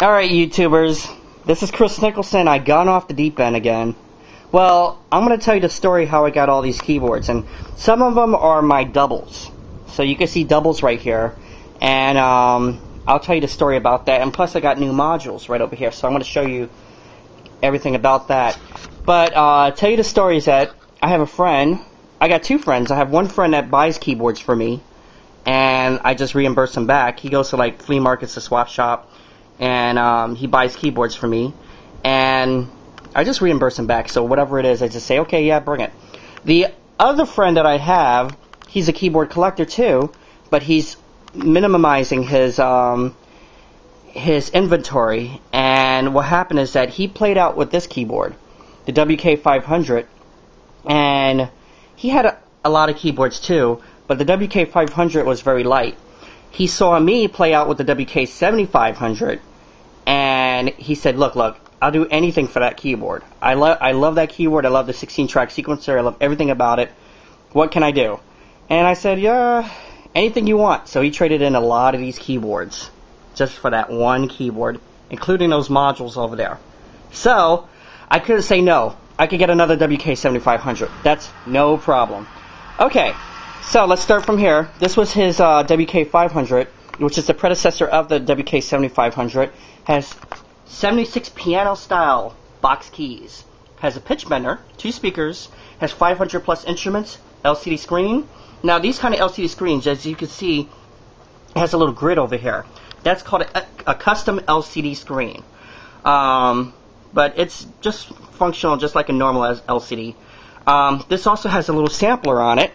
Alright, YouTubers, this is Kris Nicholson. I gone off the deep end again. Well, I'm going to tell you the story how I got all these keyboards, and some of them are my doubles. So you can see doubles right here, and I'll tell you the story about that, and plus I got new modules right over here, so I'm going to show you everything about that. But tell you the story is that I have a friend. I got two friends. I have one friend that buys keyboards for me, and I just reimburse him back. He goes to like flea markets, to swap shop, and he buys keyboards for me, and I just reimburse him back. So whatever it is, I just say, okay, yeah, bring it. The other friend that I have, he's a keyboard collector too, but he's minimizing his inventory. And what happened is that he played out with this keyboard, the WK500, and he had a lot of keyboards too, but the WK500 was very light. He saw me play out with the WK7500, and he said, look, I'll do anything for that keyboard. I love that keyboard. I love the 16-track sequencer. I love everything about it. What can I do? And I said, yeah, anything you want. So he traded in a lot of these keyboards just for that one keyboard, including those modules over there. So I couldn't say no. I could get another WK7500. That's no problem. Okay, so let's start from here. This was his WK500, which is the predecessor of the WK7500. Has 76 piano-style box keys. Has a pitch bender, 2 speakers, has 500 plus instruments, LCD screen. Now these kind of LCD screens, as you can see, it has a little grid over here. That's called a custom LCD screen. But it's just functional just like a normal LCD. This also has a little sampler on it,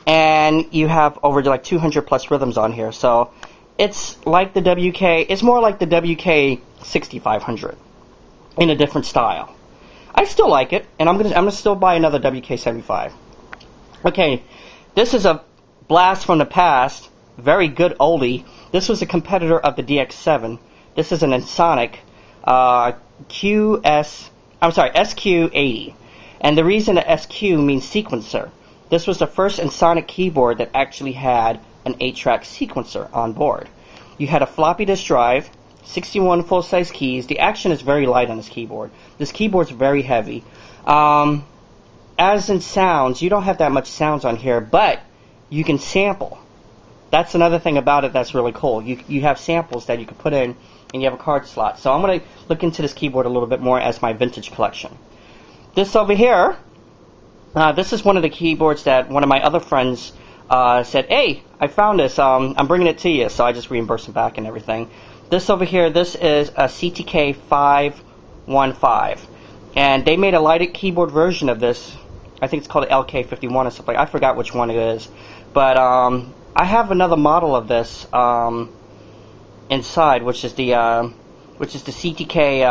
and you have over like 200 plus rhythms on here. So it's like the WK, it's more like the WK6500 in a different style. I still like it, and I'm gonna still buy another WK75. Okay, this is a blast from the past, very good oldie. This was a competitor of the DX7. This is an Ensoniq SQ80. And the reason the SQ means sequencer. This was the first Ensoniq keyboard that actually had an 8-track sequencer on board. You had a floppy disk drive, 61 full-size keys. The action is very light on this keyboard. This keyboard's very heavy. As in sounds, you don't have that much sounds on here, but you can sample. That's another thing about it that's really cool. You have samples that you can put in, and you have a card slot. So I'm going to look into this keyboard a little bit more as my vintage collection. This over here, this is one of the keyboards that one of my other friends said, hey, I found this, I'm bringing it to you, so I just reimbursed him back and everything. This over here, this is a CTK 515, and they made a lighted keyboard version of this. I think it's called an LK51 or something. I forgot which one it is, but I have another model of this inside, which is the CTK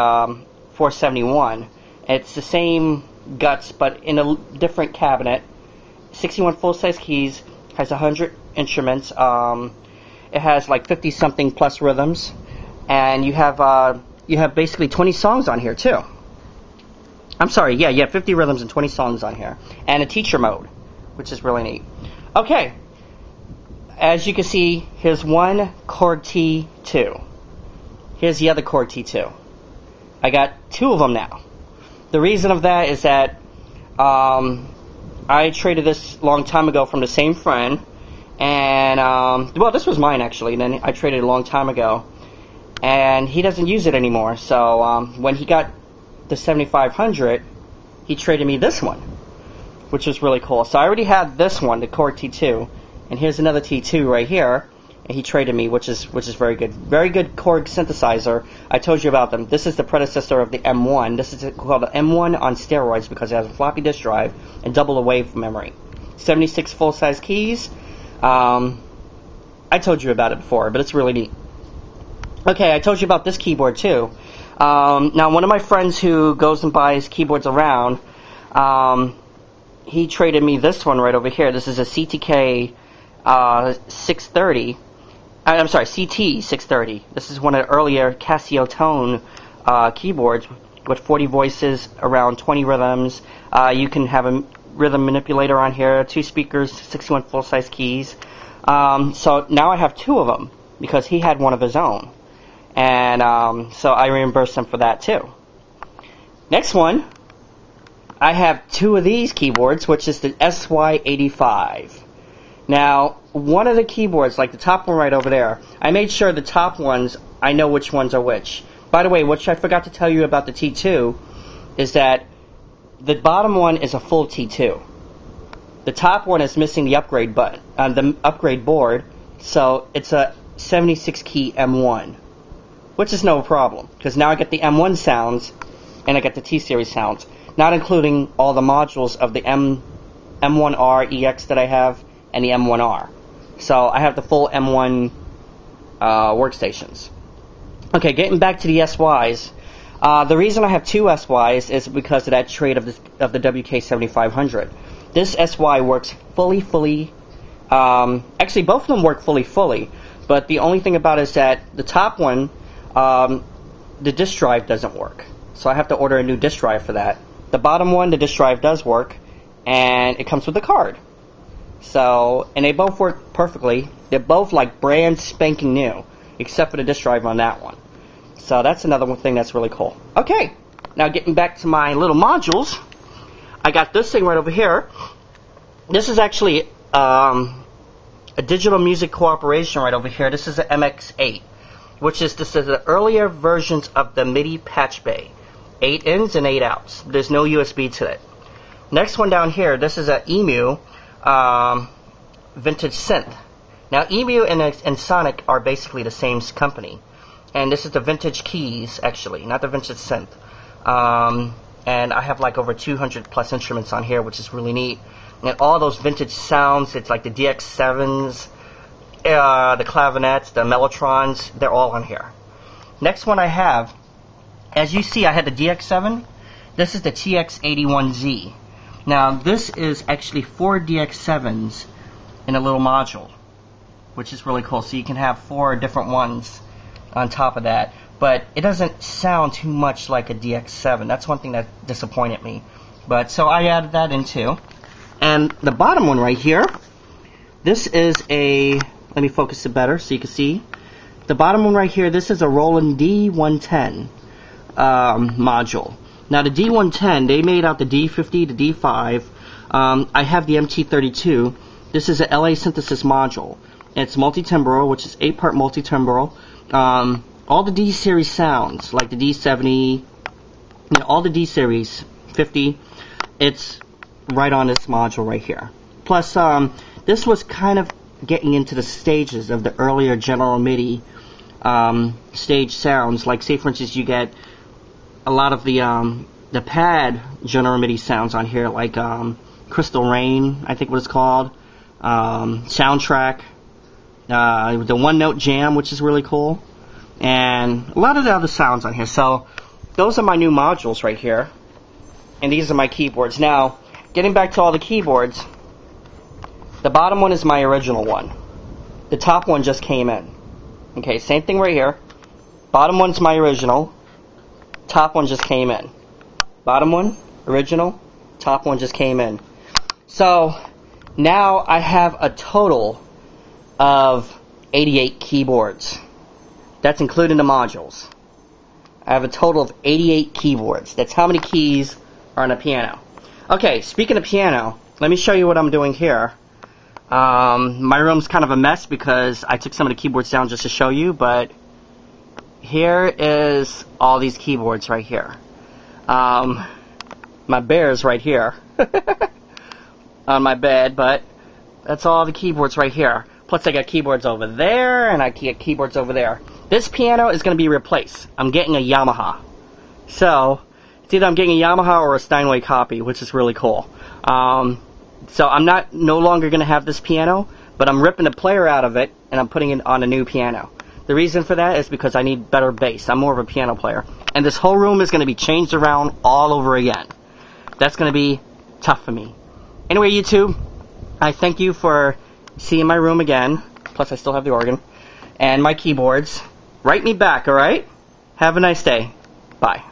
471. It's the same guts, but in a different cabinet. 61 full-size keys, has 100 instruments. It has like 50-something plus rhythms, and you have basically 20 songs on here too. I'm sorry, yeah, you have 50 rhythms and 20 songs on here, and a teacher mode, which is really neat. Okay, as you can see, here's one Korg T2. Here's the other Korg T2. I got 2 of them now. The reason of that is that I traded this a long time ago from the same friend, and well, this was mine actually, and then I traded it a long time ago, and he doesn't use it anymore. So when he got the 7500, he traded me this one, which was really cool. So I already had this one, the Korg T2, and here's another T2 right here, and he traded me, which is very good. Very good Korg synthesizer. I told you about them. This is the predecessor of the M1. This is called the M1 on steroids because it has a floppy disk drive and double the wave memory. 76 full-size keys. I told you about it before, but it's really neat. Okay, I told you about this keyboard too. Now, one of my friends who goes and buys keyboards around, he traded me this one right over here. This is a CTK 630. I'm sorry, CT 630. This is one of the earlier Casio tone keyboards with 40 voices, around 20 rhythms. You can have a rhythm manipulator on here, 2 speakers, 61 full-size keys. So now I have 2 of them because he had one of his own. and so I reimbursed them for that too. Next one, I have two of these keyboards, which is the SY85. Now, one of the keyboards, like the top one right over there, I made sure the top ones, I know which ones are which. By the way, what I forgot to tell you about the T2 is that the bottom one is a full T2. The top one is missing the upgrade button, the upgrade board, so it's a 76 key M1, which is no problem, because now I get the M1 sounds and I get the T-Series sounds, not including all the modules of the M1R EX that I have and the M1R. So I have the full M1 workstations. Okay, getting back to the SYs. The reason I have two SYs is because of that trade of the WK7500. This SY works fully. Actually, both of them work fully. But the only thing about it is that the top one, the disk drive doesn't work. So I have to order a new disk drive for that. The bottom one, the disk drive does work, and it comes with a card. So, and they both work perfectly. They're both like brand spanking new, except for the disk drive on that one. So that's another one thing that's really cool. Okay, now getting back to my little modules, I got this thing right over here. This is actually a digital music cooperation right over here. This is the MX8, which is the earlier versions of the MIDI patch bay. 8 ins and 8 outs. There's no USB to it. Next one down here, this is an EMU vintage synth. Now EMU and Sonic are basically the same company. And this is the vintage keys, actually, not the vintage synth. And I have like over 200 plus instruments on here, which is really neat. And all those vintage sounds, it's like the DX7s, the clavinets, the Mellotrons, they're all on here. Next one I have, as you see, I had the DX7. This is the TX81Z. Now, this is actually 4 DX7s in a little module, which is really cool. So you can have 4 different ones on top of that. But it doesn't sound too much like a DX7. That's one thing that disappointed me. But so I added that in too. And the bottom one right here, this is a, let me focus it better so you can see. The bottom one right here, this is a Roland D110 module. Now the D110, they made out the D50, the D5. I have the MT32. This is a LA synthesis module. It's multi-timbral, which is 8-part multi-timbral. All the D-series sounds, like the D70, you know, all the D-series 50, it's right on this module right here. Plus, this was kind of getting into the stages of the earlier General MIDI stage sounds. Like, say for instance, you get a lot of the pad General MIDI sounds on here, like Crystal Rain, I think what it's called, Soundtrack, the One Note Jam, which is really cool, and a lot of the other sounds on here. So those are my new modules right here, and these are my keyboards. Now, getting back to all the keyboards, the bottom one is my original one. The top one just came in. Okay, same thing right here. Bottom one's my original. Top one just came in. Bottom one, original. Top one just came in. So now I have a total of 88 keyboards. That's including the modules. I have a total of 88 keyboards. That's how many keys are on a piano. Okay, speaking of piano, let me show you what I'm doing here. My room's kind of a mess because I took some of the keyboards down just to show you, but here is all these keyboards right here. My bear's right here on my bed, but that's all the keyboards right here. Plus I got keyboards over there, and I get keyboards over there. This piano is going to be replaced. I'm getting a Yamaha. So, it's either I'm getting a Yamaha or a Steinway copy, which is really cool. So I'm no longer going to have this piano, but I'm ripping the player out of it, and I'm putting it on a new piano. The reason for that is because I need better bass. I'm more of a piano player. And this whole room is going to be changed around all over again. That's going to be tough for me. Anyway, YouTube, I thank you for seeing my room again. Plus, I still have the organ. And my keyboards. Write me back, alright? Have a nice day. Bye.